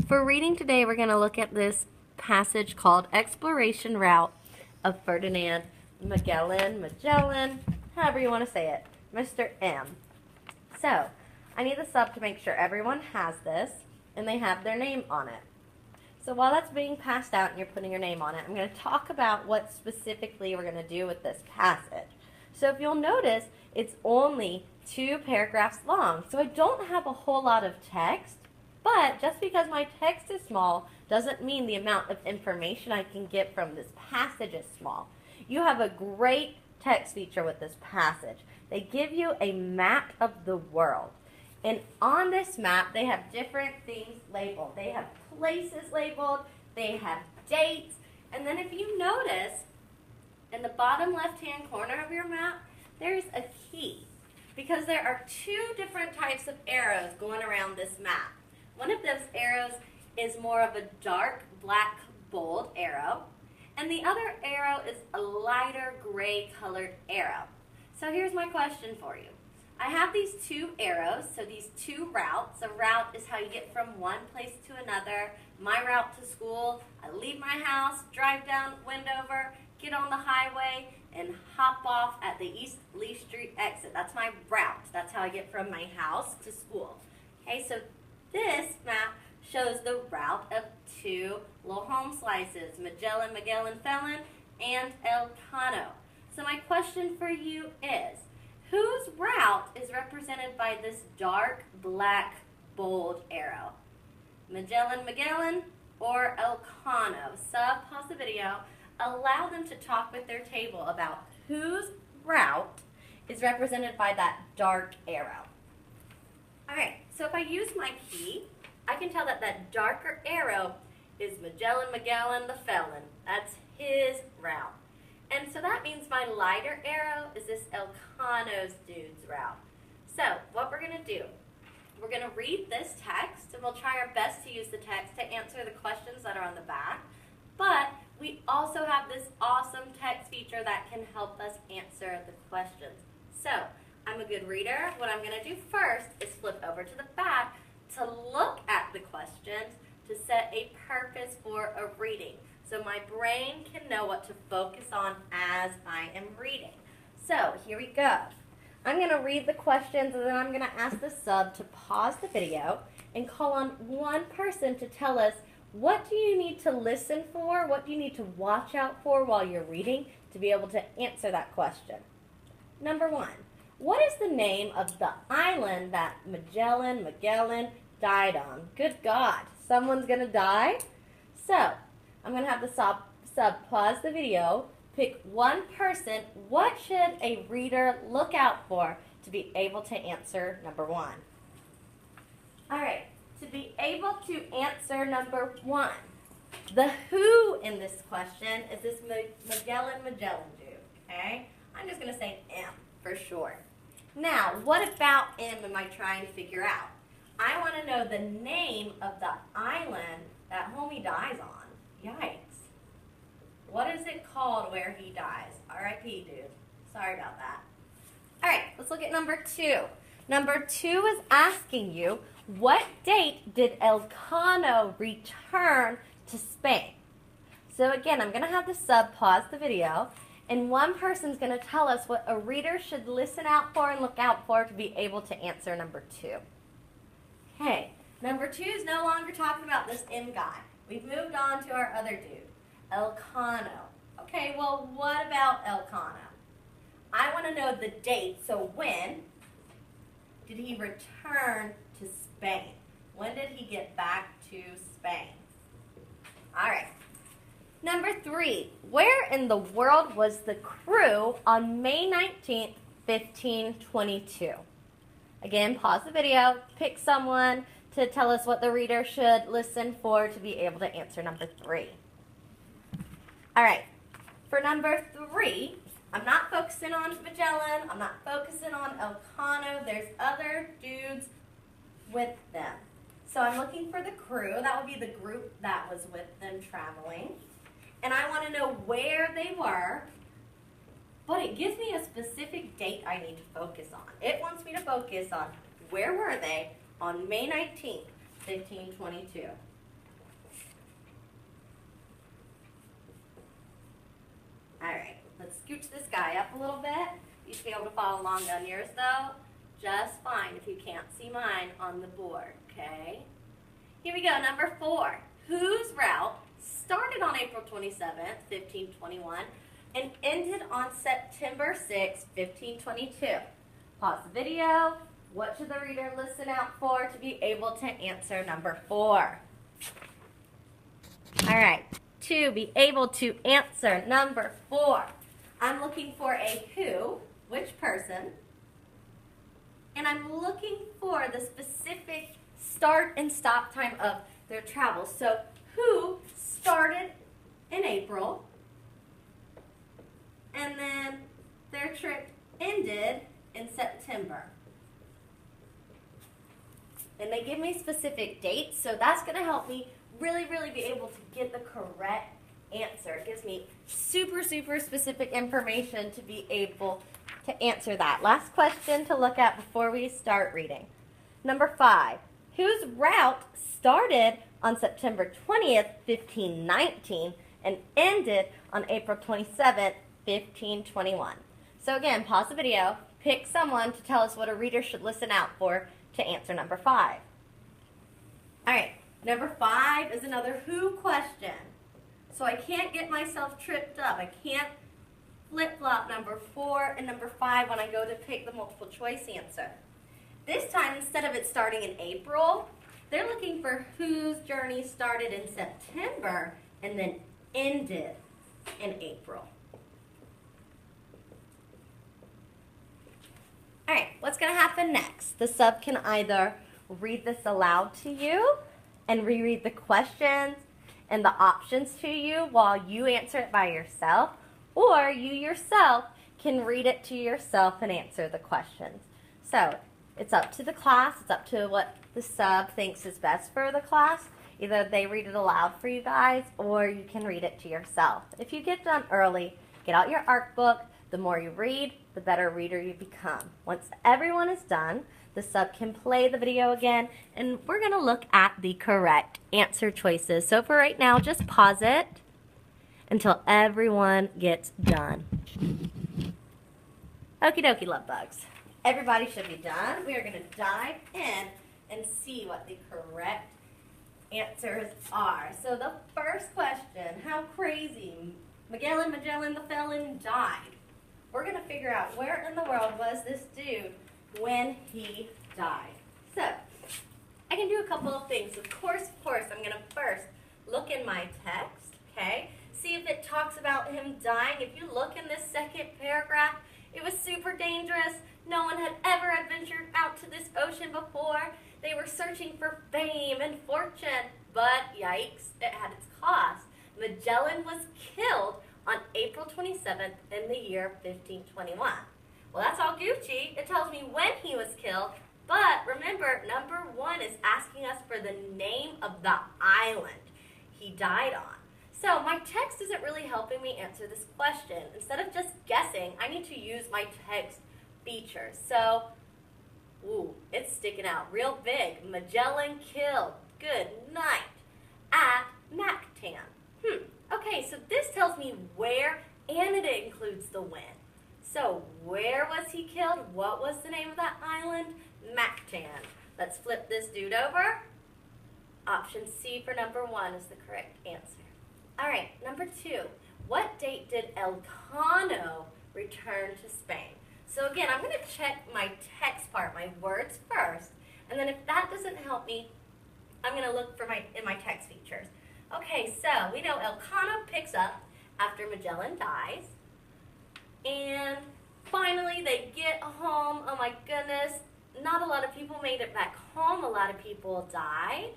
For reading today, we're going to look at this passage called Exploration Route of Ferdinand Magellan, however you want to say it, Mr. M. So, I need the sub to make sure everyone has this and they have their name on it. So while that's being passed out and you're putting your name on it, I'm going to talk about what specifically we're going to do with this passage. So if you'll notice, it's only 2 paragraphs long, so I don't have a whole lot of text. But just because my text is small doesn't mean the amount of information I can get from this passage is small. You have a great text feature with this passage. They give you a map of the world. And on this map, they have different things labeled. They have places labeled, they have dates, and then if you notice, in the bottom left-hand corner of your map, there's a key. Because there are 2 different types of arrows going around this map. One of those arrows is more of a dark black bold arrow, and the other arrow is a lighter gray colored arrow. So here's my question for you. I have these 2 arrows, so these 2 routes. A route is how you get from one place to another. My route to school, I leave my house, drive down Wendover, get on the highway, and hop off at the East Lee Street exit. That's my route. That's how I get from my house to school. Okay, so this map shows the route of 2 little home slices, Magellan, Felon, and Elcano. So my question for you is, whose route is represented by this dark black bold arrow? Magellan, or Elcano? Sub, pause the video, allow them to talk with their table about whose route is represented by that dark arrow. Alright, so if I use my key, I can tell that that darker arrow is Magellan the Felon. That's his route. And so that means my lighter arrow is this Elcano's dude's route. So what we're going to do, we're going to read this text, and we'll try our best to use the text to answer the questions that are on the back. But we also have this awesome text feature that can help us answer the questions. So I'm a good reader. What I'm going to do first is flip over to the back to look at the questions to set a purpose for a reading, so my brain can know what to focus on as I am reading. So here we go. I'm going to read the questions, and then I'm going to ask the sub to pause the video and call on one person to tell us, what do you need to listen for, what do you need to watch out for while you're reading to be able to answer that question. Number 1. What is the name of the island that Magellan died on? Good God, someone's going to die? So, I'm going to have the sub pause the video, pick one person. What should a reader look out for to be able to answer number 1? Alright, to be able to answer number 1, the who in this question is this Magellan dude, okay? I'm just going to say M for short. Now, what about M am I trying to figure out? I want to know the name of the island that homie dies on. Yikes. What is it called where he dies? R.I.P. dude. Sorry about that. Alright, let's look at number 2. Number 2 is asking you, what date did Elcano return to Spain? So again, I'm going to have the sub pause the video, and one person's going to tell us what a reader should listen out for and look out for to be able to answer number 2. Okay, number 2 is no longer talking about this M guy. We've moved on to our other dude, Elcano. Okay, well, what about Elcano? I want to know the date, so when did he return to Spain? When did he get back to Spain? All right. Number 3, where in the world was the crew on May 19th, 1522? Again, pause the video, pick someone to tell us what the reader should listen for to be able to answer number 3. All right, for number 3, I'm not focusing on Magellan, I'm not focusing on Elcano, there's other dudes with them. So I'm looking for the crew, that would be the group that was with them traveling. And I want to know where they were, but it gives me a specific date I need to focus on. It wants me to focus on where were they on May 19th, 1522. All right, let's scooch this guy up a little bit. You should be able to follow along on yours though. Just fine if you can't see mine on the board, okay? Here we go, number 4. Whose route started on April 27th, 1521, and ended on September 6th, 1522? Pause the video. What should the reader listen out for to be able to answer number 4? All right, to be able to answer number 4, I'm looking for a who, which person, and I'm looking for the specific start and stop time of their travel. So who started in April, and then their trip ended in September. And they give me specific dates, so that's going to help me really be able to get the correct answer. It gives me super specific information to be able to answer that. Last question to look at before we start reading. Number 5, whose route started on September 20th, 1519 and ended on April 27th, 1521? So again, pause the video, pick someone to tell us what a reader should listen out for to answer number 5. All right, number 5 is another who question. So I can't get myself tripped up. I can't flip-flop number 4 and number 5 when I go to pick the multiple choice answer. This time, instead of it starting in April, they're looking for whose journey started in September and then ended in April. All right, what's going to happen next? The sub can either read this aloud to you and reread the questions and the options to you while you answer it by yourself, or you yourself can read it to yourself and answer the questions. So it's up to the class. It's up to what the sub thinks is best for the class. Either they read it aloud for you guys, or you can read it to yourself. If you get done early, get out your ARC book. The more you read, the better reader you become. Once everyone is done, the sub can play the video again, and we're going to look at the correct answer choices. So for right now, just pause it until everyone gets done. Okie dokie, love bugs. Everybody should be done. We are going to dive in and see what the correct answers are. So the first question, how crazy, Magellan the felon died. We're going to figure out where in the world was this dude when he died. So I can do a couple of things. Of course, I'm going to first look in my text, okay? See if it talks about him dying. If you look in this second paragraph, it was super dangerous. No one had ever adventured out to this ocean before. They were searching for fame and fortune, but yikes, it had its cost. Magellan was killed on April 27th in the year 1521. Well, that's all Gucci. It tells me when he was killed, but remember, number 1 is asking us for the name of the island he died on. So my text isn't really helping me answer this question. Instead of just guessing, I need to use my text features. So, ooh, it's sticking out real big. Magellan killed. Good night. At Mactan. Okay, so this tells me where, and it includes the when. So, where was he killed? What was the name of that island? Mactan. Let's flip this dude over. Option C for number 1 is the correct answer. All right, number 2. What date did Elcano return to Spain? So again, I'm going to check my text part, my words first, and then if that doesn't help me, I'm going to look for in my text features. Okay, so we know Elcano picks up after Magellan dies, and finally they get home. Oh my goodness, not a lot of people made it back home. A lot of people died,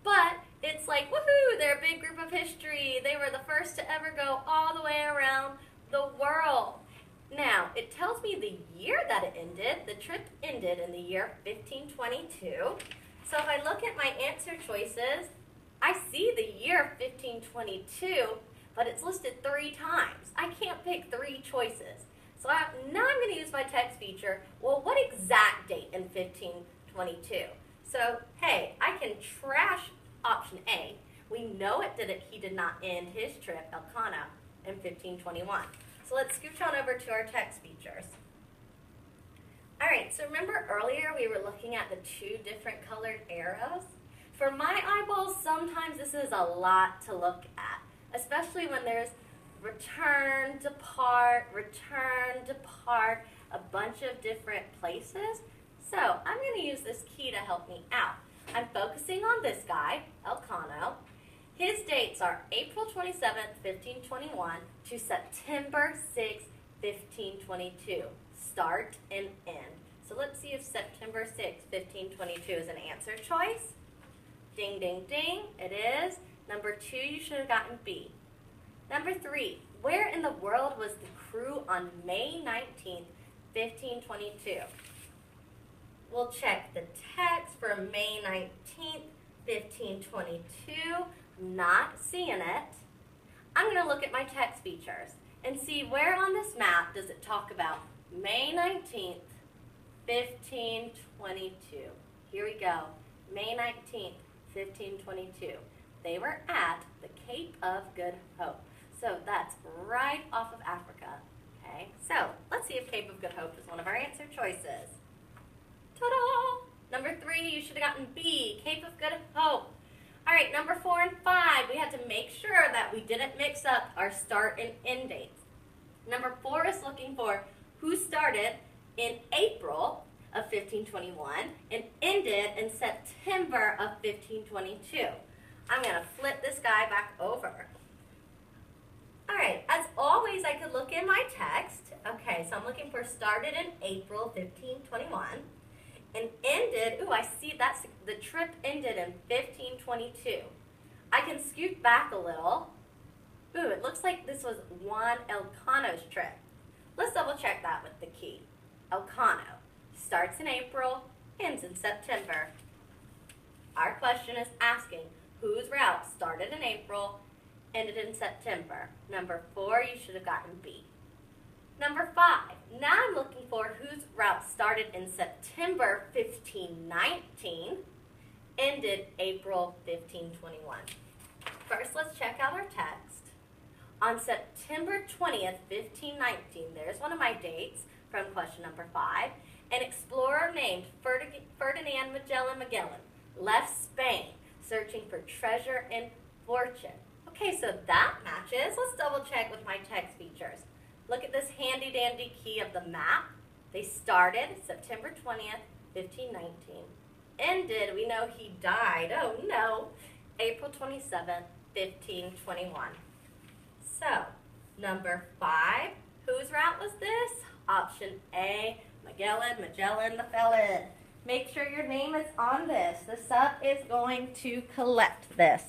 but it's like, woohoo, they're a big group of history. They were the first to ever go all the way around the world. Now, it tells me the year that it ended. The trip ended in the year 1522. So if I look at my answer choices, I see the year 1522, but it's listed 3 times. I can't pick 3 choices. So now I'm going to use my text feature. Well, what exact date in 1522? So, hey, I can trash option A. We know he did not end his trip, Elcano, in 1521. So let's scooch on over to our text features. All right, so remember earlier we were looking at the two different colored arrows? For my eyeballs, sometimes this is a lot to look at, especially when there's return, depart, a bunch of different places. So I'm going to use this key to help me out. I'm focusing on this guy, Elcano. His dates are April 27th, 1521 to September 6th, 1522. Start and end. So let's see if September 6th, 1522 is an answer choice. Ding, ding, ding. It is. Number 2, you should have gotten B. Number 3, where in the world was the crew on May 19th, 1522? We'll check the text for May 19th, 1522. Not seeing it. I'm going to look at my text features and see where on this map does it talk about May 19th, 1522. Here we go. May 19th, 1522. They were at the Cape of Good Hope. So that's right off of Africa. Okay, so let's see if Cape of Good Hope is one of our answer choices. Ta-da! Number 3, you should have gotten B, Cape of Good Hope. All right, number 4 and 5, we had to make sure that we didn't mix up our start and end dates. Number 4 is looking for who started in April of 1521 and ended in September of 1522. I'm going to flip this guy back over. All right, as always, I could look in my text. Okay, so I'm looking for started in April 1521 and ended, ooh, I see that's the trip ended in 1522. I can scoot back a little. Ooh, it looks like this was Juan Elcano's trip. Let's double check that with the key. Elcano starts in April, ends in September. Our question is asking whose route started in April, ended in September. Number 4, you should have gotten B. Number 5, now I'm looking for whose route started in September 1519, ended April 1521. First, let's check out our text. On September 20th, 1519, there's one of my dates from question number 5, an explorer named Ferdinand Magellan left Spain searching for treasure and fortune. Okay, so that matches. Let's double check with my text features. Look at this handy dandy key of the map. They started September 20th, 1519. Ended, we know he died, oh no, April 27th, 1521. So, number 5, whose route was this? Option A, Magellan the felon. Make sure your name is on this. The sub is going to collect this.